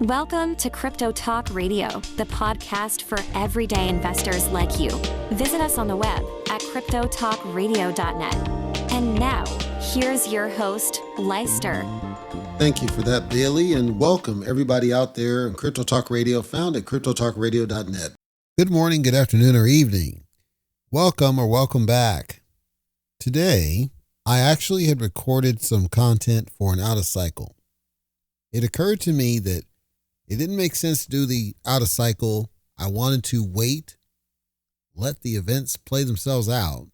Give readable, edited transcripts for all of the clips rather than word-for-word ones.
Welcome to Crypto Talk Radio, the podcast for everyday investors like you. Visit us on the web at cryptotalkradio.net. And now, here's your host, Leister. Thank you for that, Bailey, and welcome everybody out there in Crypto Talk Radio, found at cryptotalkradio.net. Good morning, good afternoon, or evening. Welcome or welcome back. Today, I actually had recorded some content for an out-of-cycle. It occurred to me that it didn't make sense to do the out-of-cycle. I wanted to wait, let the events play themselves out,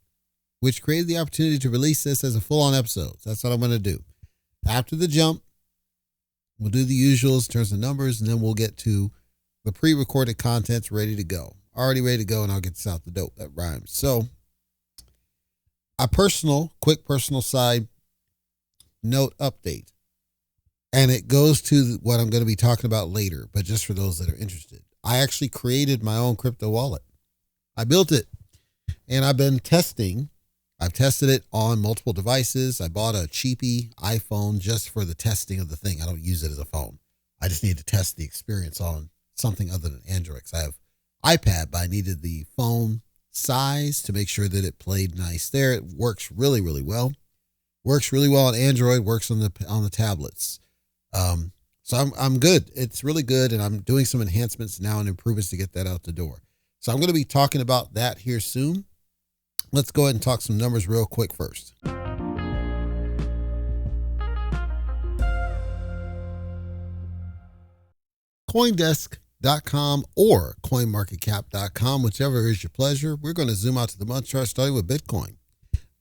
which created the opportunity to release this as a full-on episode. That's what I'm going to do. After the jump, we'll do the usuals in terms of numbers, and then we'll get to the pre-recorded contents ready to go. Already ready to go, and I'll get this out the dope. That rhymes. So, a quick personal side note update. And it goes to what I'm going to be talking about later, but just for those that are interested. I actually created my own crypto wallet. I built it, and I've been testing. I've tested it on multiple devices. I bought a cheapy iPhone just for the testing of the thing. I don't use it as a phone. I just need to test the experience on something other than Android. I have iPad, but I needed the phone size to make sure that it played nice there. It works really, really well. Works really well on Android. Works on the tablets. So I'm good. It's really good. And I'm doing some enhancements now and improvements to get that out the door. So I'm going to be talking about that here soon. Let's go ahead and talk some numbers real quick first. CoinDesk.com or CoinMarketCap.com, whichever is your pleasure. We're going to zoom out to the month chart starting with Bitcoin.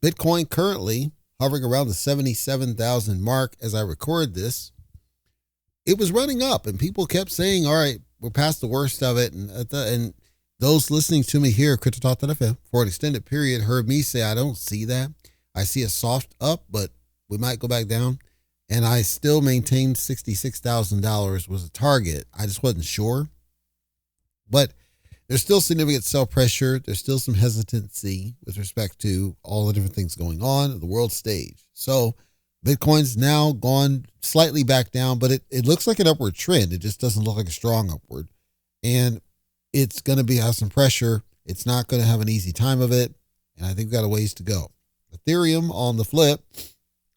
Bitcoin currently hovering around the 77,000 mark as I record this. It was running up and people kept saying, all right, we're past the worst of it. And those listening to me here at CryptoTalk.fm for an extended period heard me say, I don't see that. I see a soft up, but we might go back down. And I still maintained $66,000 was a target. I just wasn't sure. But there's still significant sell pressure. There's still some hesitancy with respect to all the different things going on at the world stage. So Bitcoin's now gone slightly back down, but it looks like an upward trend. It just doesn't look like a strong upward. And it's going to have some pressure. It's not going to have an easy time of it. And I think we've got a ways to go. Ethereum on the flip,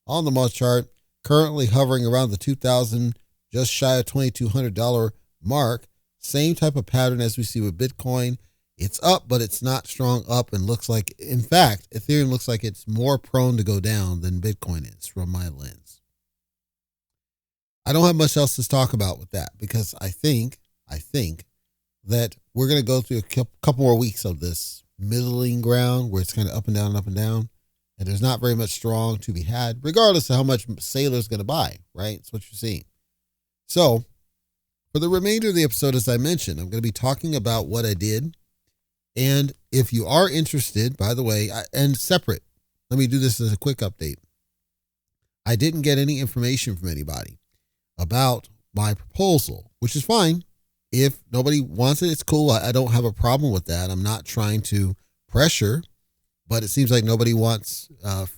on the month chart, currently hovering around the $2,000, just shy of $2,200 mark. Same type of pattern as we see with Bitcoin. It's up, but it's not strong up and looks like, in fact, Ethereum looks like it's more prone to go down than Bitcoin is from my lens. I don't have much else to talk about with that because I think that we're going to go through a couple more weeks of this middling ground where it's kind of up and down and up and down. And there's not very much strong to be had, regardless of how much Saylor's going to buy, right? That's what you're seeing. So for the remainder of the episode, as I mentioned, I'm going to be talking about what I did. And if you are interested, by the way, and separate, let me do this as a quick update. I didn't get any information from anybody about my proposal, which is fine. If nobody wants it, it's cool. I don't have a problem with that. I'm not trying to pressure, but it seems like nobody wants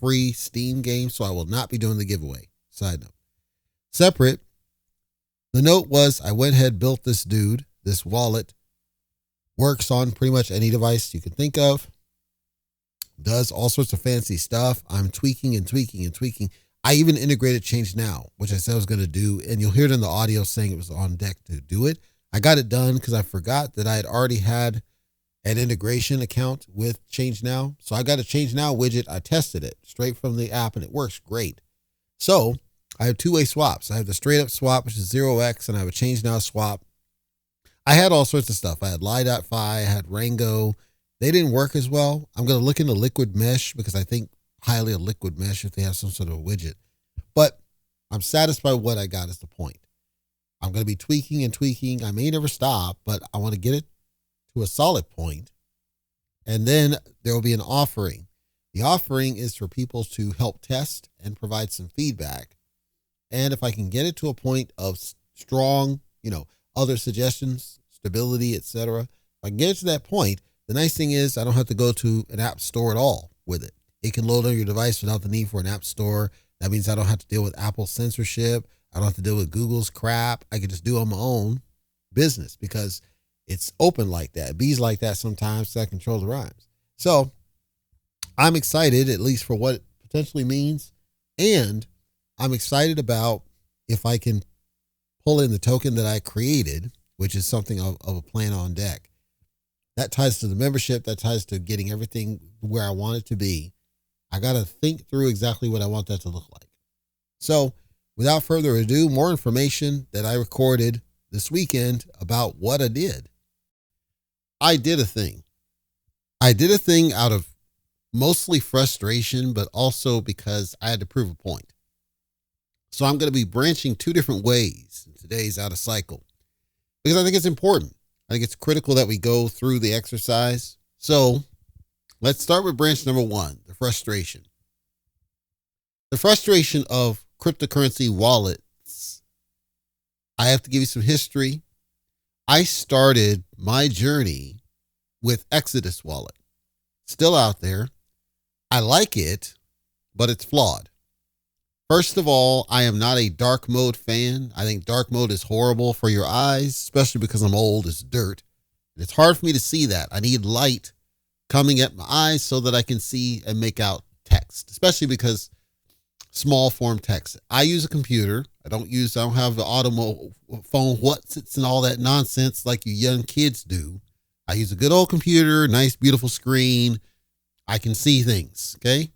free Steam games, so I will not be doing the giveaway. Side note. Separate, the note was I went ahead, built this wallet. Works on pretty much any device you can think of. Does all sorts of fancy stuff. I'm tweaking and tweaking and tweaking. I even integrated Change Now, which I said I was going to do. And you'll hear it in the audio saying it was on deck to do it. I got it done because I forgot that I had already had an integration account with Change Now. So I got a Change Now widget. I tested it straight from the app and it works great. So I have two-way swaps. I have the straight up swap, which is 0x, and I have a Change Now swap. I had all sorts of stuff. I had Lie.fi, I had Rango. They didn't work as well. I'm going to look into Liquid Mesh because I think highly of Liquid Mesh if they have some sort of a widget. But I'm satisfied with what I got is the point. I'm going to be tweaking and tweaking. I may never stop, but I want to get it to a solid point. And then there will be an offering. The offering is for people to help test and provide some feedback. And if I can get it to a point of strong, other suggestions, stability, etc. If I can get it to that point, the nice thing is I don't have to go to an app store at all with it. It can load on your device without the need for an app store. That means I don't have to deal with Apple censorship. I don't have to deal with Google's crap. I can just do it on my own business because it's open like that. Bees like that sometimes, so I control the rhymes. So I'm excited, at least for what it potentially means. And I'm excited about if I can pull in the token that I created, which is something of a plan on deck. That ties to the membership. That ties to getting everything where I want it to be. I got to think through exactly what I want that to look like. So without further ado, more information that I recorded this weekend about what I did. I did a thing. I did a thing out of mostly frustration, but also because I had to prove a point. So I'm going to be branching two different ways in today's Out of Cycle because I think it's important. I think it's critical that we go through the exercise. So let's start with branch number one, the frustration. The frustration of cryptocurrency wallets. I have to give you some history. I started my journey with Exodus wallet. Still out there. I like it, but it's flawed. First of all, I am not a dark mode fan. I think dark mode is horrible for your eyes, especially because I'm old as dirt. It's hard for me to see that. I need light coming at my eyes so that I can see and make out text, especially because small form text. I use a computer. I don't have the automo phone whatsits and all that nonsense like you young kids do. I use a good old computer, nice, beautiful screen. I can see things. Okay.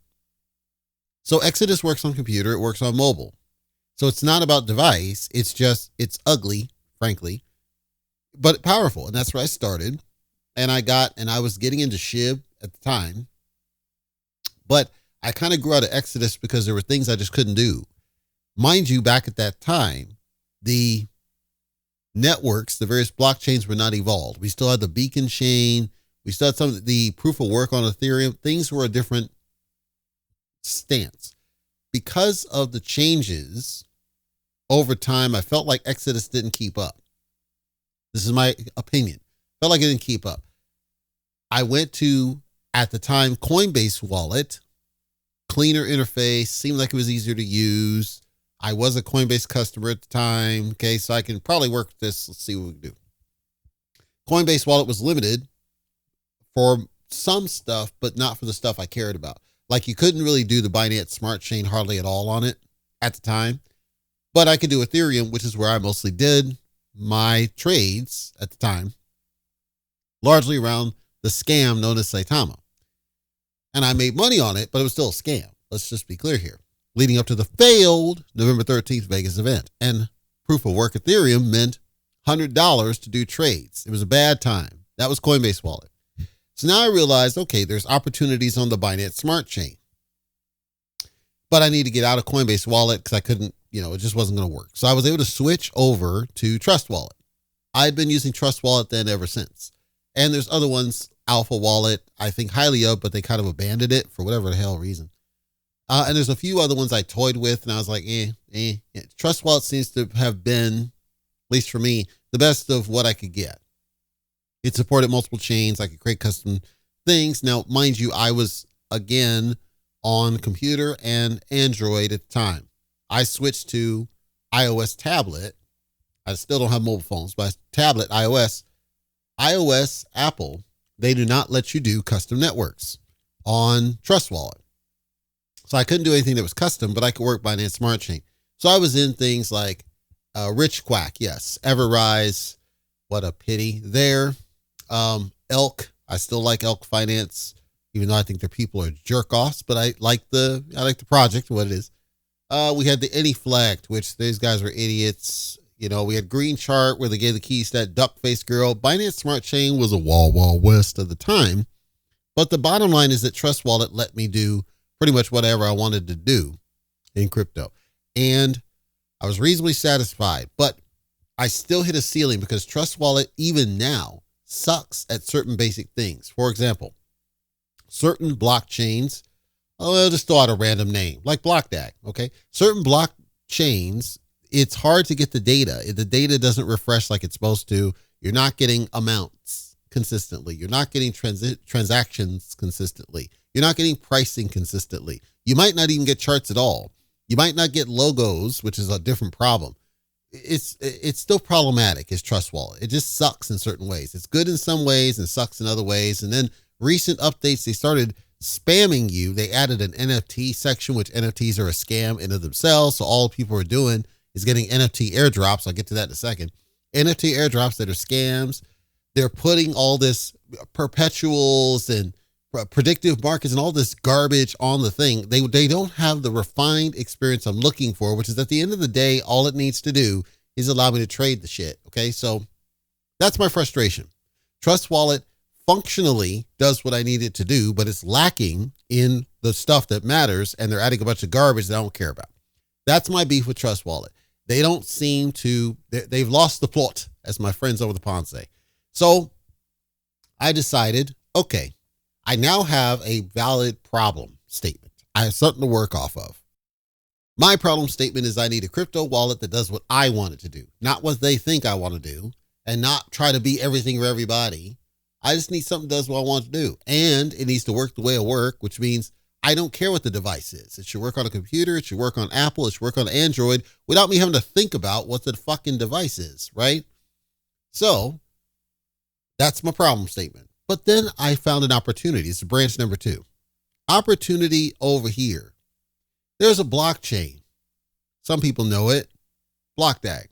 So Exodus works on computer. It works on mobile. So it's not about device. It's it's ugly, frankly, but powerful. And that's where I started. And I was getting into SHIB at the time, but I kind of grew out of Exodus because there were things I just couldn't do. Mind you, back at that time, the networks, the various blockchains were not evolved. We still had the beacon chain. We still had some of the proof of work on Ethereum. Things were a different stance. Because of the changes over time, I felt like Exodus didn't keep up. This is my opinion. Felt like it didn't keep up. I went to, at the time, Coinbase wallet, cleaner interface, seemed like it was easier to use. I was a Coinbase customer at the time. Okay, so I can probably work with this. Let's see what we can do. Coinbase wallet was limited for some stuff, but not for the stuff I cared about. Like you couldn't really do the Binance Smart Chain hardly at all on it at the time, but I could do Ethereum, which is where I mostly did my trades at the time, largely around the scam known as Saitama. And I made money on it, but it was still a scam. Let's just be clear here. Leading up to the failed November 13th Vegas event. And proof of work Ethereum meant $100 to do trades. It was a bad time. That was Coinbase wallet. So now I realized, okay, there's opportunities on the Binance Smart Chain. But I need to get out of Coinbase wallet because I couldn't, it just wasn't going to work. So I was able to switch over to Trust Wallet. I'd been using Trust Wallet then ever since. And there's other ones, Alpha Wallet, I think highly of, but they kind of abandoned it for whatever the hell reason. And there's a few other ones I toyed with, and I was like, Yeah. Trust Wallet seems to have been, at least for me, the best of what I could get. It supported multiple chains. I could create custom things. Now, mind you, I was, again, on computer and Android at the time. I switched to iOS tablet. I still don't have mobile phones, but tablet, iOS, Apple, they do not let you do custom networks on Trust Wallet. So I couldn't do anything that was custom, but I could work Binance Smart Chain. So I was in things like Rich Quack, yes, Everrise, what a pity there. Elk, I still like Elk Finance, even though I think their people are jerk-offs, but I like the project, what it is. We had the AnyFlagged, which these guys were idiots. We had Green Chart where they gave the keys to that duck-faced girl. Binance Smart Chain was a wild west of the time. But the bottom line is that Trust Wallet let me do pretty much whatever I wanted to do in crypto. And I was reasonably satisfied, but I still hit a ceiling because Trust Wallet, even now, sucks at certain basic things. For example, certain blockchains, I'll just throw out a random name, like BlockDAG, okay? Certain blockchains, it's hard to get the data. The data doesn't refresh like it's supposed to. You're not getting amounts consistently. You're not getting transactions consistently. You're not getting pricing consistently. You might not even get charts at all. You might not get logos, which is a different problem. It's still problematic, is Trust Wallet. It just sucks in certain ways. It's good in some ways and sucks in other ways. And then recent updates, they started spamming you. They added an NFT section, which NFTs are a scam in of themselves. So all people are doing is getting NFT airdrops. I'll get to that in a second. NFT airdrops that are scams. They're putting all this perpetuals and predictive markets and all this garbage on the thing. They don't have the refined experience I'm looking for, which is at the end of the day, all it needs to do is allow me to trade the shit. Okay. So that's my frustration. Trust Wallet functionally does what I need it to do, but it's lacking in the stuff that matters. And they're adding a bunch of garbage that I don't care about. That's my beef with Trust Wallet. They don't seem to, they've lost the plot, as my friends over the pond say. So I decided, okay, I now have a valid problem statement. I have something to work off of. My problem statement is I need a crypto wallet that does what I want it to do, not what they think I want to do, and not try to be everything for everybody. I just need something that does what I want to do. And it needs to work the way it works, which means I don't care what the device is. It should work on a computer. It should work on Apple. It should work on Android without me having to think about what the fucking device is, right? So that's my problem statement. But then I found an opportunity. It's branch number 2. Opportunity over here. There's a blockchain. Some people know it. BlockDAG.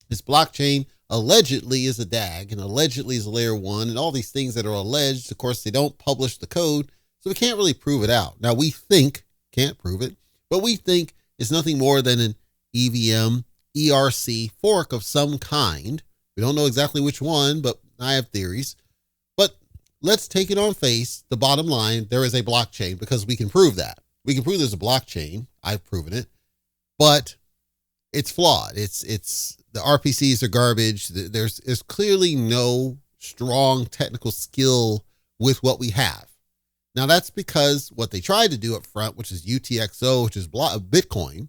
This blockchain allegedly is a DAG and allegedly is a layer 1 and all these things that are alleged. Of course, they don't publish the code, so we can't really prove it out. Now we think, can't prove it, but we think it's nothing more than an EVM, ERC fork of some kind. We don't know exactly which one, but I have theories. But let's take it on face. The bottom line, there is a blockchain because we can prove that. We can prove there's a blockchain. I've proven it, but it's flawed. It's the RPCs are garbage. There's clearly no strong technical skill with what we have. Now that's because what they tried to do up front, which is UTXO, which is Bitcoin,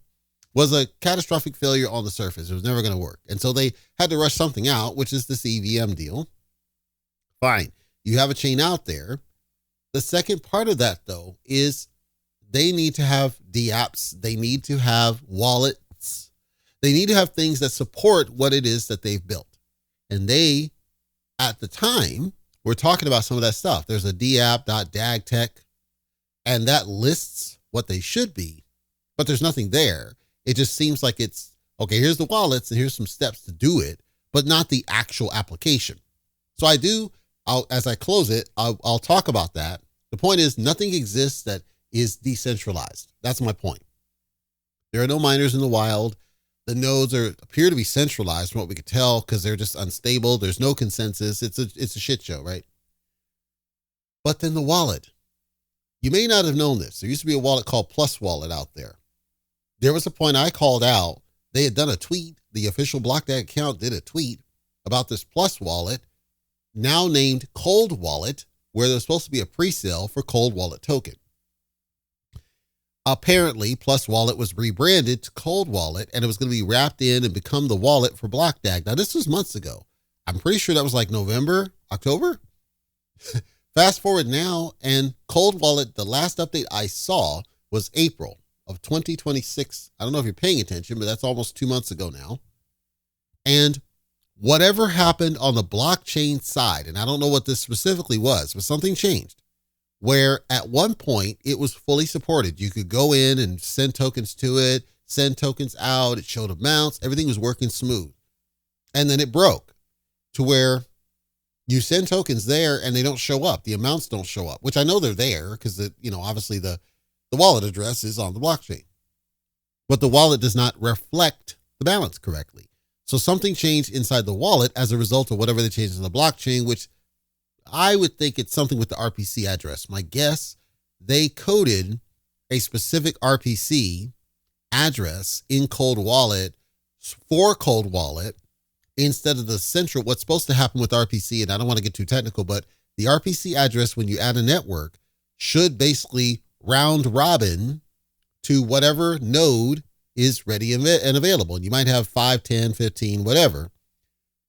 was a catastrophic failure on the surface. It was never going to work. And so they had to rush something out, which is this EVM deal. Fine. You have a chain out there. The second part of that, though, is they need to have dApps. They need to have wallets. They need to have things that support what it is that they've built. And they, at the time, were talking about some of that stuff. There's a dapp.dag tech, and that lists what they should be, but there's nothing there. It just seems like it's, okay, here's the wallets and here's some steps to do it, but not the actual application. So as I close it, I'll talk about that. The point is nothing exists that is decentralized. That's my point. There are no miners in the wild. The nodes appear to be centralized from what we could tell because they're just unstable. There's no consensus. It's a shit show, right? But then the wallet. You may not have known this. There used to be a wallet called Plus Wallet out there. There was a point I called out. They had done a tweet. The official BlockDAG account did a tweet about this Plus Wallet, now named Cold Wallet, where there's supposed to be a pre-sale for Cold Wallet token. Apparently, Plus Wallet was rebranded to Cold Wallet, and it was going to be wrapped in and become the wallet for BlockDAG. Now, this was months ago. I'm pretty sure that was like November, October. Fast forward now, and Cold Wallet, the last update I saw was April of 2026. I don't know if you're paying attention, but that's almost 2 months ago now. And whatever happened on the blockchain side, and I don't know what this specifically was, but something changed. Where at one point it was fully supported. You could go in and send tokens to it, send tokens out. It showed amounts. Everything was working smooth. And then it broke to where you send tokens there and they don't show up. The amounts don't show up, which I know they're there because obviously the wallet address is on the blockchain, but the wallet does not reflect the balance correctly. So something changed inside the wallet as a result of whatever they changed in the blockchain, which I would think it's something with the RPC address. My guess, they coded a specific RPC address in Cold Wallet for Cold Wallet instead of the central, what's supposed to happen with RPC. And I don't want to get too technical, but the RPC address, when you add a network, should basically round robin to whatever node is ready and available. And you might have 5, 10, 15, whatever.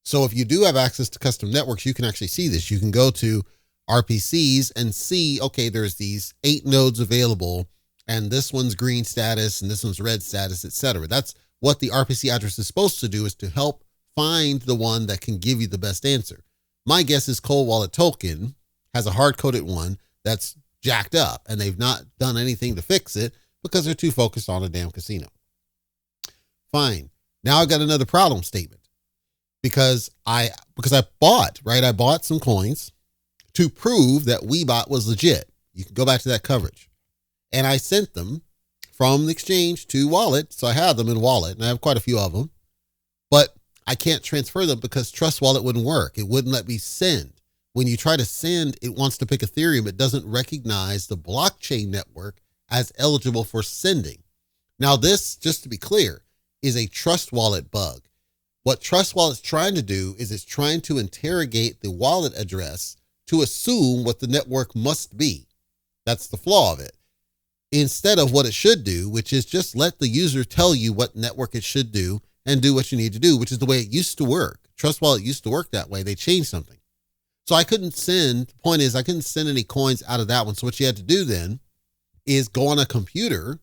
So if you do have access to custom networks, you can actually see this. You can go to RPCs and see, okay, there's these 8 nodes available and this one's green status and this one's red status, etc. That's what the RPC address is supposed to do, is to help find the one that can give you the best answer. My guess is Cold Wallet Token has a hard-coded one that's jacked up, and they've not done anything to fix it because they're too focused on a damn casino. Fine. Now I've got another problem statement because I bought some coins to prove that Weebot was legit. You can go back to that coverage. And I sent them from the exchange to wallet. So I have them in wallet, and I have quite a few of them, but I can't transfer them because Trust Wallet wouldn't work. It wouldn't let me send. When you try to send, it wants to pick Ethereum. It doesn't recognize the blockchain network as eligible for sending. Now this, just to be clear, is a Trust Wallet bug. What Trust Wallet's trying to do is it's trying to interrogate the wallet address to assume what the network must be. That's the flaw of it. Instead of what it should do, which is just let the user tell you what network it should do and do what you need to do, which is the way it used to work. Trust Wallet used to work that way. They changed something. So I couldn't send, the point is I couldn't send any coins out of that one. So what you had to do then is go on a computer,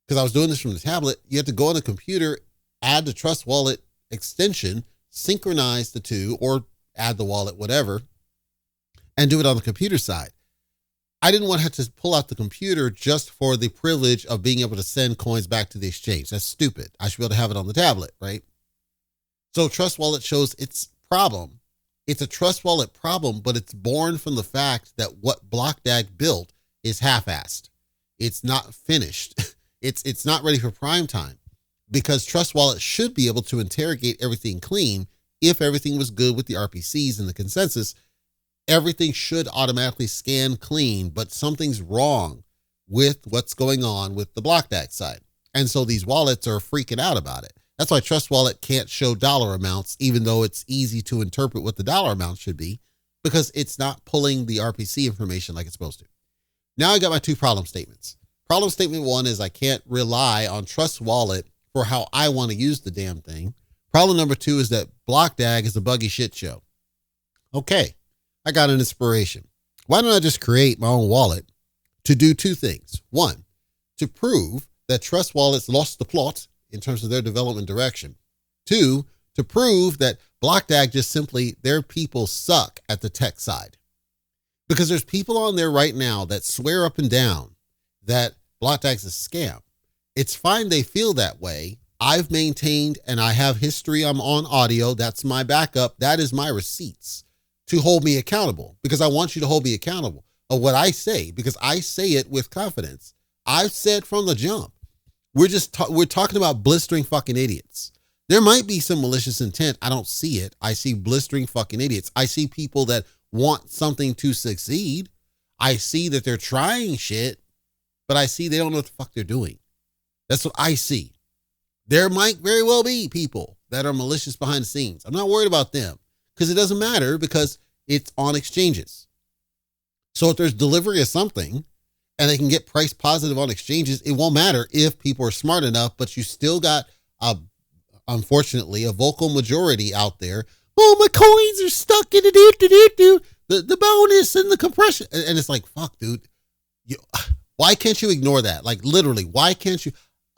because I was doing this from the tablet. You have to go on a computer, add the Trust Wallet extension, synchronize the two, or add the wallet, whatever, and do it on the computer side. I didn't want to have to pull out the computer just for the privilege of being able to send coins back to the exchange. That's stupid. I should be able to have it on the tablet, right? So Trust Wallet shows its problem. It's a Trust Wallet problem, but it's born from the fact that what BlockDAG built is half-assed. It's not finished. It's not ready for prime time, because Trust Wallet should be able to interrogate everything clean. If everything was good with the RPCs and the consensus, everything should automatically scan clean, but something's wrong with what's going on with the BlockDAG side. And so these wallets are freaking out about it. That's why Trust Wallet can't show dollar amounts, even though it's easy to interpret what the dollar amount should be, because it's not pulling the RPC information like it's supposed to. Now I got my two problem statements. Problem statement one is I can't rely on Trust Wallet for how I want to use the damn thing. Problem number two is that BlockDAG is a buggy shit show. Okay, I got an inspiration. Why don't I just create my own wallet to do two things? One, to prove that Trust Wallet's lost the plot in terms of their development direction. Two, to prove that BlockDAG just simply, their people suck at the tech side. Because there's people on there right now that swear up and down that BlockDAG's a scam. It's fine they feel that way. I've maintained, and I have history. I'm on audio. That's my backup. That is my receipts to hold me accountable, because I want you to hold me accountable of what I say, because I say it with confidence. I've said from the jump, we're talking about blistering fucking idiots. There might be some malicious intent. I don't see it. I see blistering fucking idiots. I see people that want something to succeed. I see that they're trying shit, but I see they don't know what the fuck they're doing. That's what I see. There might very well be people that are malicious behind the scenes. I'm not worried about them, because it doesn't matter, because it's on exchanges. So if there's delivery of something and they can get price positive on exchanges, it won't matter if people are smart enough, but you still got, unfortunately, a vocal majority out there. Oh, my coins are stuck in the bonus and the compression. And it's like, fuck, dude. Why can't you ignore that? Like, literally, why can't you?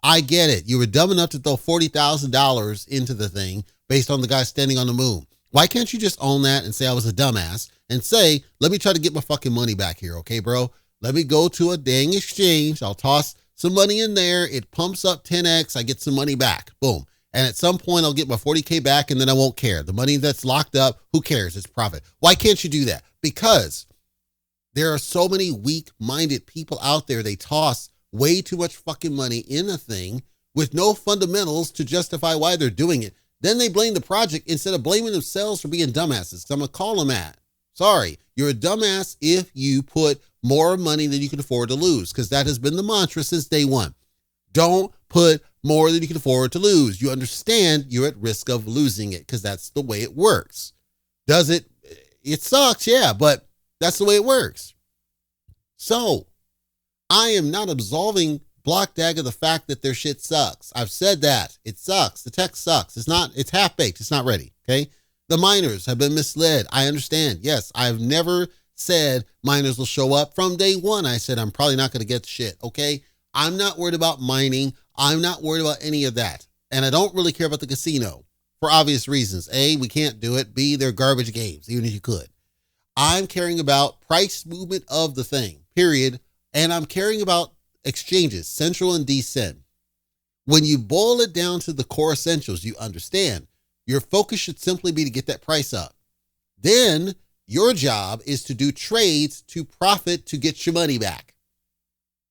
I get it. You were dumb enough to throw $40,000 into the thing based on the guy standing on the moon. Why can't you just own that and say I was a dumbass and say, let me try to get my fucking money back here. Okay, bro, let me go to a dang exchange. I'll toss some money in there. It pumps up 10X. I get some money back. Boom. And at some point I'll get my 40K back, and then I won't care. The money that's locked up, who cares? It's profit. Why can't you do that? Because there are so many weak-minded people out there. They toss way too much fucking money in a thing with no fundamentals to justify why they're doing it. Then they blame the project instead of blaming themselves for being dumbasses. I'm going to call them that. Sorry, you're a dumbass if you put more money than you can afford to lose, because that has been the mantra since day one. Don't put more than you can afford to lose. You understand you're at risk of losing it, because that's the way it works. Does it? It sucks, yeah, but that's the way it works. So I am not absolving BlockDAG of the fact that their shit sucks. I've said that. It sucks. The tech sucks. It's half-baked. It's not ready, okay? The miners have been misled. I understand. Yes, I've never said miners will show up. From day one, I said I'm probably not going to get shit, okay? I'm not worried about mining. I'm not worried about any of that. And I don't really care about the casino for obvious reasons. A, we can't do it. B, they're garbage games, even if you could. I'm caring about price movement of the thing, period. And I'm caring about exchanges, central and decent. When you boil it down to the core essentials, you understand your focus should simply be to get that price up. Then your job is to do trades to profit to get your money back.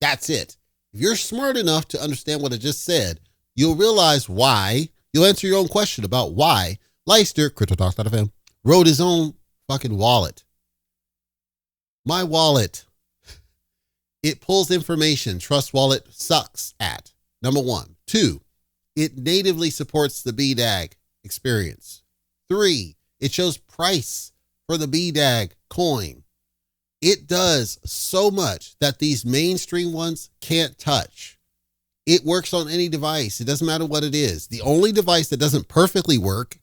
That's it. If you're smart enough to understand what I just said, you'll realize why. You'll answer your own question about why Leister, CryptoTalks.fm, wrote his own fucking wallet. My wallet. It pulls information Trust Wallet sucks at. Number one. 2, it natively supports the BDAG experience. 3, it shows price for the BDAG coin. It does so much that these mainstream ones can't touch. It works on any device. It doesn't matter what it is. The only device that doesn't perfectly work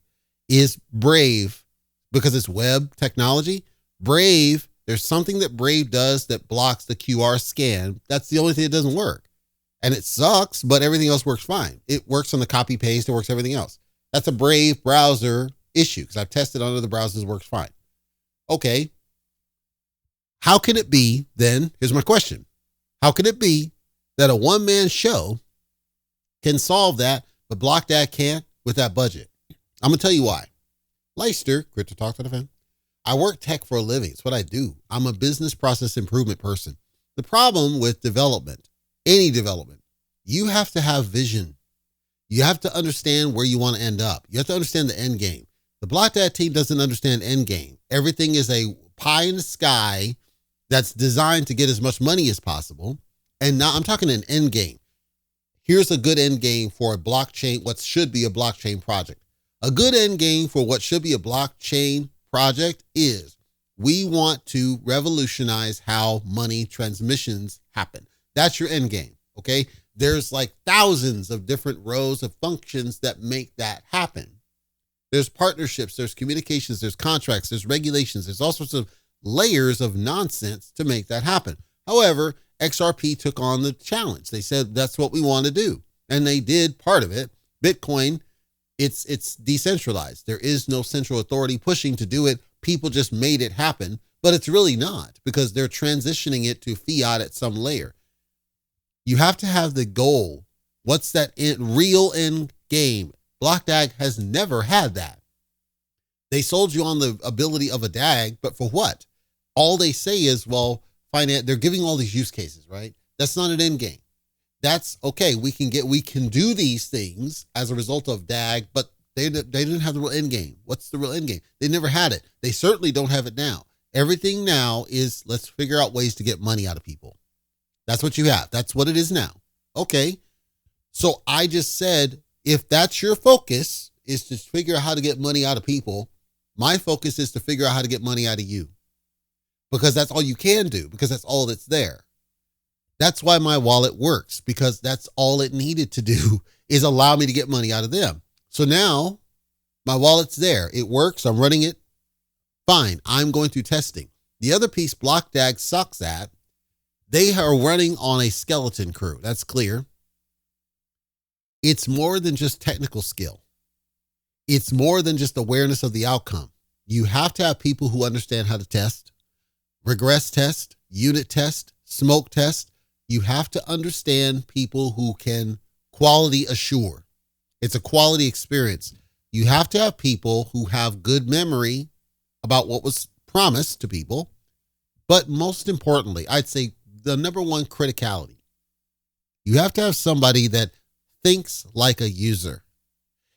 is Brave, because it's web technology. Brave, there's something that Brave does that blocks the QR scan. That's the only thing that doesn't work. And it sucks, but everything else works fine. It works on the copy paste. It works everything else. That's a Brave browser issue because I've tested on other browsers. It works fine. Okay. How can it be then? Here's my question. How can it be that a one-man show can solve that, but BlockDAG can't with that budget? I'm going to tell you why. Leister, CryptoTalks.fm. I work tech for a living. It's what I do. I'm a business process improvement person. The problem with development, any development, you have to have vision. You have to understand where you want to end up. You have to understand the end game. The BlockDAG team doesn't understand end game. Everything is a pie in the sky that's designed to get as much money as possible. And now I'm talking an end game. Here's a good end game for a blockchain, what should be a blockchain project. A good end game for what should be a blockchain project is we want to revolutionize how money transmissions happen. That's your end game, okay? There's like thousands of different rows of functions that make that happen. There's partnerships, there's communications, there's contracts, there's regulations, there's all sorts of layers of nonsense to make that happen. However, XRP took on the challenge. They said, that's what we want to do. And they did part of it. Bitcoin, it's decentralized. There is no central authority pushing to do it. People just made it happen, but it's really not because they're transitioning it to fiat at some layer. You have to have the goal. What's that real end game? BlockDAG has never had that. They sold you on the ability of a DAG, but for what? All they say is, well, they're giving all these use cases, right? That's not an end game. That's okay. We can do these things as a result of DAG, but they didn't have the real end game. What's the real end game? They never had it. They certainly don't have it now. Everything now is let's figure out ways to get money out of people. That's what you have. That's what it is now. Okay. So I just said, if that's your focus is to figure out how to get money out of people, my focus is to figure out how to get money out of you, because that's all you can do, because that's all that's there. That's why my wallet works, because that's all it needed to do is allow me to get money out of them. So now my wallet's there. It works. I'm running it. Fine. I'm going through testing. The other piece BlockDAG sucks at, they are running on a skeleton crew. That's clear. It's more than just technical skill. It's more than just awareness of the outcome. You have to have people who understand how to test, regress test, unit test, smoke test. You have to understand people who can quality assure. It's a quality experience. You have to have people who have good memory about what was promised to people. But most importantly, I'd say the number one criticality, you have to have somebody that thinks like a user.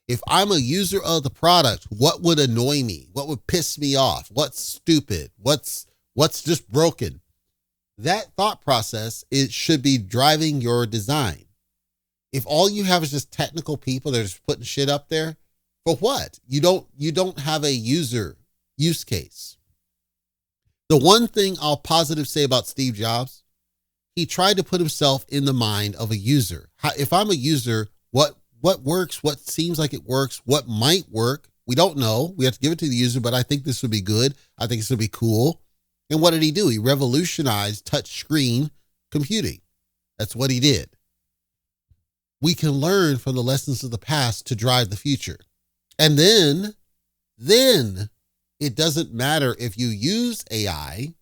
If I'm a user of the product, what would annoy me? What would piss me off? What's stupid? What's just broken? That thought process, it should be driving your design. If all you have is just technical people that are just putting shit up there, for what? You don't have a user use case. The one thing I'll positive say about Steve Jobs, he tried to put himself in the mind of a user. If I'm a user, what works, what seems like it works, what might work, we don't know. We have to give it to the user, but I think this would be good. I think this would be cool. And what did he do? He revolutionized touch screen computing. That's what he did. We can learn from the lessons of the past to drive the future. And then it doesn't matter if you use AI,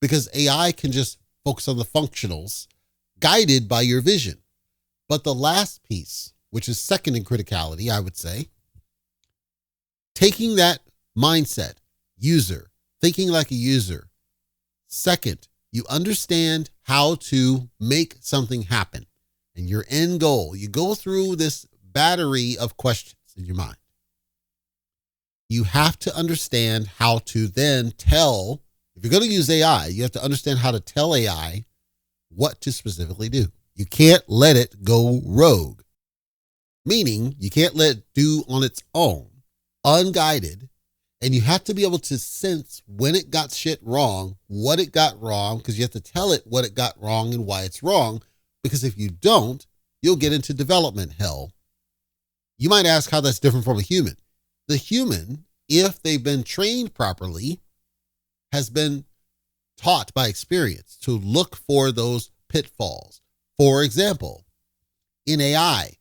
because AI can just focus on the functionals guided by your vision. But the last piece, which is second in criticality, I would say, taking that mindset, user, thinking like a user. Second, you understand how to make something happen and your end goal. You go through this battery of questions in your mind. You have to understand how to then tell, if you're going to use AI, you have to understand how to tell AI what to specifically do. You can't let it go rogue, meaning you can't let it do on its own, unguided, and you have to be able to sense when it got shit wrong, what it got wrong, because you have to tell it what it got wrong and why it's wrong, because if you don't, you'll get into development hell. You might ask how that's different from a human. The human, if they've been trained properly, has been taught by experience to look for those pitfalls. For example, in AI,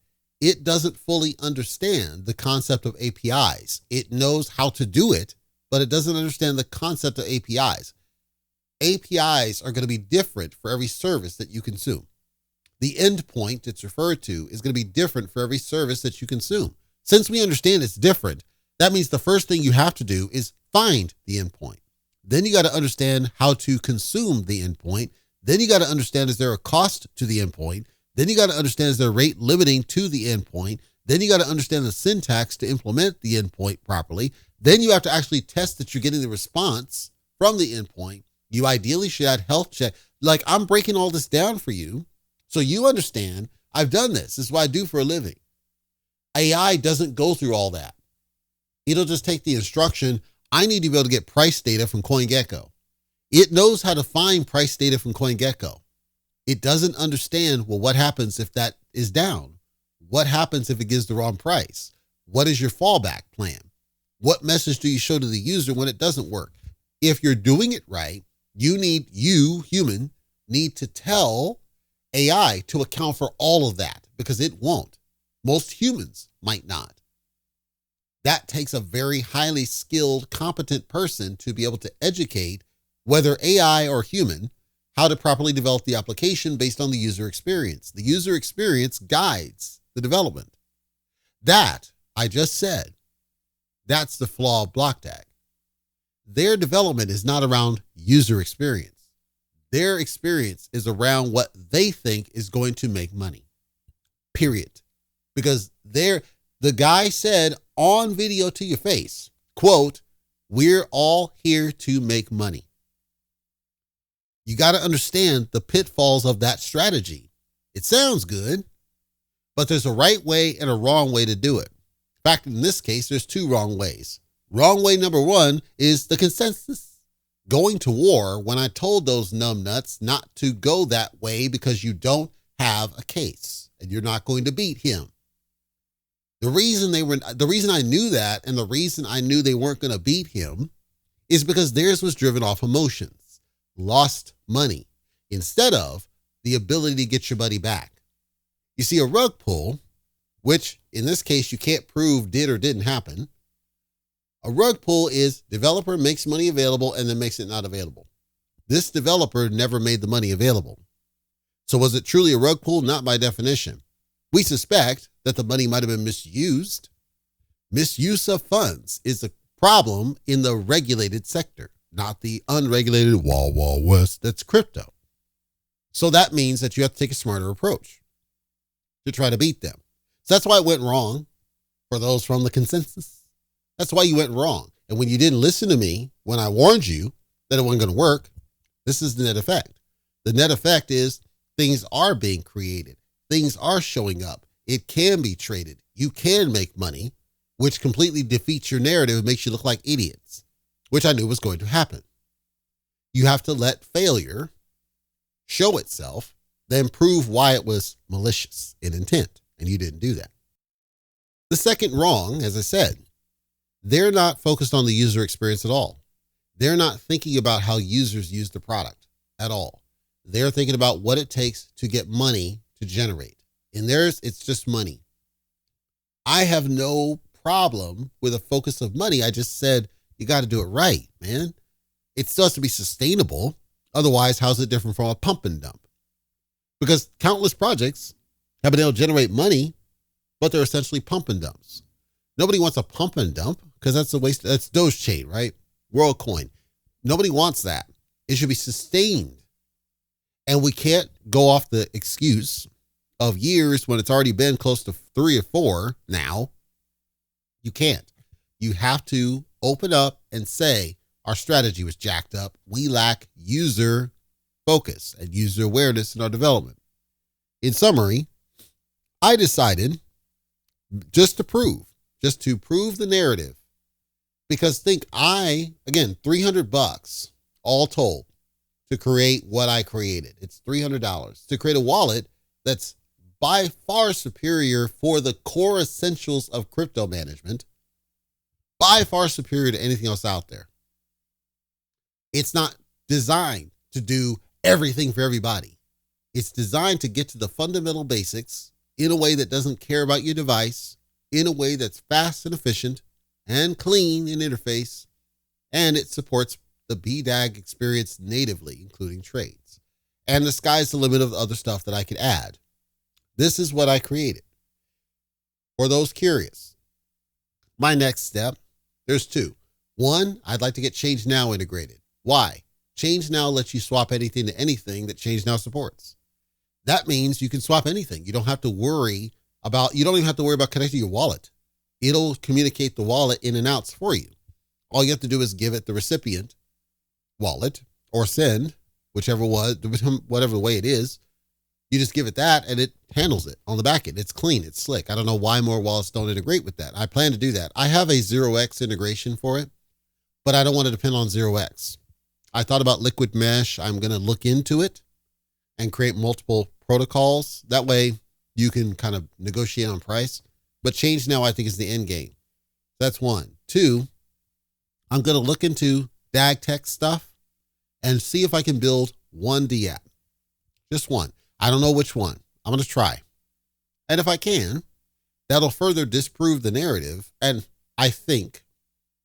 it doesn't fully understand the concept of APIs. It knows how to do it, but it doesn't understand the concept of APIs. APIs are going to be different for every service that you consume. The endpoint it's referred to is going to be different for every service that you consume. Since we understand it's different, that means the first thing you have to do is find the endpoint. Then you got to understand how to consume the endpoint. Then you got to understand, is there a cost to the endpoint? Then you got to understand, is there rate limiting to the endpoint? Then you got to understand the syntax to implement the endpoint properly. Then you have to actually test that you're getting the response from the endpoint. You ideally should add health check. Like, I'm breaking all this down for you so you understand I've done this. This is what I do for a living. AI doesn't go through all that. It'll just take the instruction, I need to be able to get price data from CoinGecko. It knows how to find price data from CoinGecko. It doesn't understand, well, what happens if that is down? What happens if it gives the wrong price? What is your fallback plan? What message do you show to the user when it doesn't work? If you're doing it right, human, need to tell AI to account for all of that, because it won't. Most humans might not. That takes a very highly skilled, competent person to be able to educate, whether AI or human, how to properly develop the application based on the user experience. The user experience guides the development. That, I just said, that's the flaw of BlockDAG. Their development is not around user experience. Their experience is around what they think is going to make money, period. Because the guy said on video to your face, quote, "We're all here to make money." You got to understand the pitfalls of that strategy. It sounds good, but there's a right way and a wrong way to do it. In fact, in this case, there's two wrong ways. Wrong way number one is the consensus. Going to war when I told those numbnuts not to go that way because you don't have a case and you're not going to beat him. The reason I knew that, and the reason I knew they weren't going to beat him, is because theirs was driven off emotions, lost money, instead of the ability to get your money back. You see, a rug pull, which in this case you can't prove did or didn't happen. A rug pull is developer makes money available and then makes it not available. This developer never made the money available. So was it truly a rug pull? Not by definition. We suspect that the money might have been misused. Misuse of funds is a problem in the regulated sector, not the unregulated Wild Wild West that's crypto. So that means that you have to take a smarter approach to try to beat them. So that's why it went wrong for those from the consensus. That's why you went wrong. And when you didn't listen to me, when I warned you that it wasn't going to work, this is the net effect. The net effect is things are being created. Things are showing up. It can be traded. You can make money, which completely defeats your narrative and makes you look like idiots, which I knew was going to happen. You have to let failure show itself, then prove why it was malicious in intent, and you didn't do that. The second wrong, as I said, they're not focused on the user experience at all. They're not thinking about how users use the product at all. They're thinking about what it takes to get money to generate. In theirs, it's just money. I have no problem with a focus of money. I just said, you got to do it right, man. It still has to be sustainable. Otherwise, how's it different from a pump and dump? Because countless projects have been able to generate money, but they're essentially pump and dumps. Nobody wants a pump and dump because that's a waste. That's Dogechain, right? WorldCoin. Nobody wants that. It should be sustained. And we can't go off the excuse of years when it's already been close to 3 or 4 now. You can't. You have to open up and say, our strategy was jacked up. We lack user focus and user awareness in our development. In summary, I decided just to prove the narrative, because again, $300 all told to create what I created. It's $300 to create a wallet that's by far superior for the core essentials of crypto management, by far superior to anything else out there. It's not designed to do everything for everybody. It's designed to get to the fundamental basics in a way that doesn't care about your device, in a way that's fast and efficient and clean in interface, and it supports the BDAG experience natively, including trades. And the sky's the limit of the other stuff that I could add. This is what I created. For those curious, my next step, there's 2. 1, I'd like to get Change Now integrated. Why? Change Now lets you swap anything to anything that Change Now supports. That means you can swap anything. You don't even have to worry about connecting your wallet. It'll communicate the wallet in and outs for you. All you have to do is give it the recipient wallet or send, whatever way it is. You just give it that and it handles it on the back end. It's clean. It's slick. I don't know why more wallets don't integrate with that. I plan to do that. I have a 0x integration for it, but I don't want to depend on 0x. I thought about Liquid Mesh. I'm going to look into it and create multiple protocols. That way you can kind of negotiate on price. But Change Now, I think, is the end game. That's 1. 2, I'm going to look into DAG tech stuff and see if I can build one DApp. Just one. I don't know which one. I'm going to try. And if I can, that'll further disprove the narrative. And I think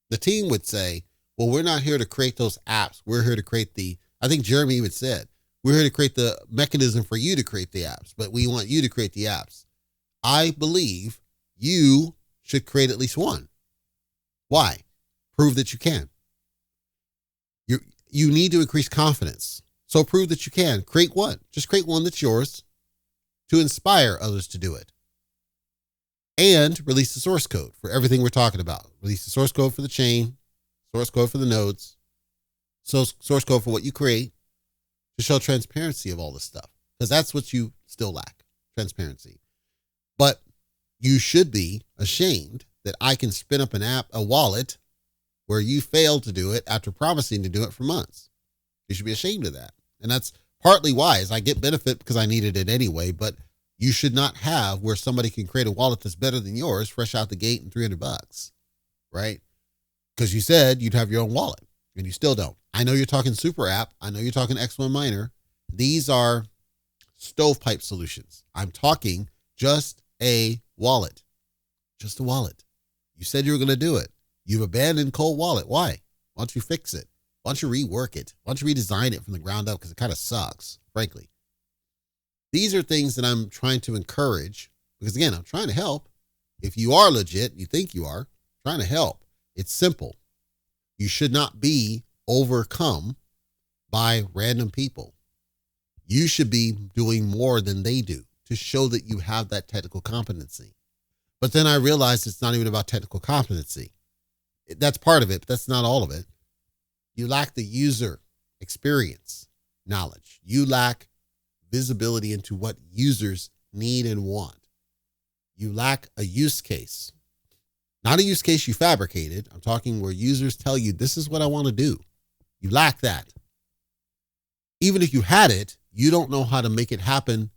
the team would say, well, we're not here to create those apps. We're here to create I think Jeremy even said, we're here to create the mechanism for you to create the apps, but we want you to create the apps. I believe you should create at least one. Why? Prove that you can. You need to increase confidence. So prove that you can. Create one. Just create one that's yours to inspire others to do it. And release the source code for everything we're talking about. Release the source code for the chain, source code for the nodes, source code for what you create, to show transparency of all this stuff. Because that's what you still lack, transparency. But you should be ashamed that I can spin up an app, a wallet, where you failed to do it after promising to do it for months. You should be ashamed of that. And that's partly why, is I get benefit because I needed it anyway, but you should not have where somebody can create a wallet that's better than yours fresh out the gate and $300, right? Because you said you'd have your own wallet and you still don't. I know you're talking super app. I know you're talking X1 Miner. These are stovepipe solutions. I'm talking just a wallet, just a wallet. You said you were going to do it. You've abandoned cold wallet. Why? Why don't you fix it? Why don't you rework it? Why don't you redesign it from the ground up? Because it kind of sucks, frankly. These are things that I'm trying to encourage because, again, I'm trying to help. If you are legit, you think you are, trying to help. It's simple. You should not be overcome by random people. You should be doing more than they do to show that you have that technical competency. But then I realized it's not even about technical competency. That's part of it, but that's not all of it. You lack the user experience knowledge. You lack visibility into what users need and want. You lack a use case. Not a use case you fabricated. I'm talking where users tell you, this is what I want to do. You lack that. Even if you had it, you don't know how to make it happen,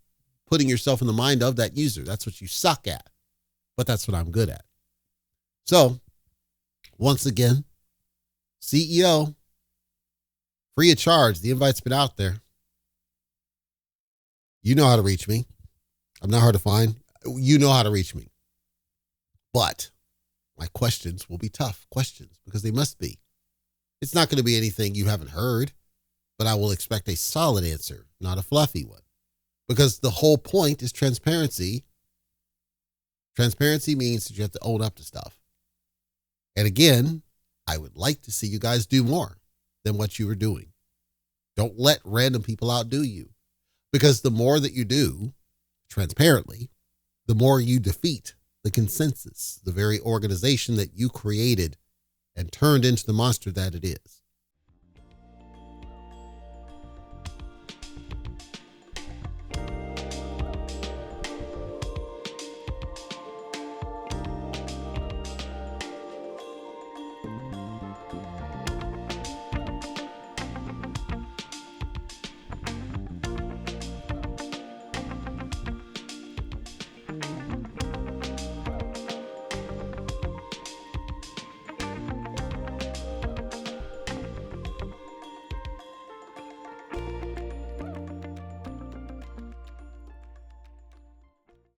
putting yourself in the mind of that user. That's what you suck at. But that's what I'm good at. So, once again, CEO, free of charge. The invite's been out there. You know how to reach me. I'm not hard to find. You know how to reach me. But my questions will be tough questions because they must be. It's not going to be anything you haven't heard, but I will expect a solid answer, not a fluffy one. Because the whole point is transparency. Transparency means that you have to own up to stuff. And again, I would like to see you guys do more than what you are doing. Don't let random people outdo you. Because the more that you do transparently, the more you defeat the consensus, the very organization that you created and turned into the monster that it is.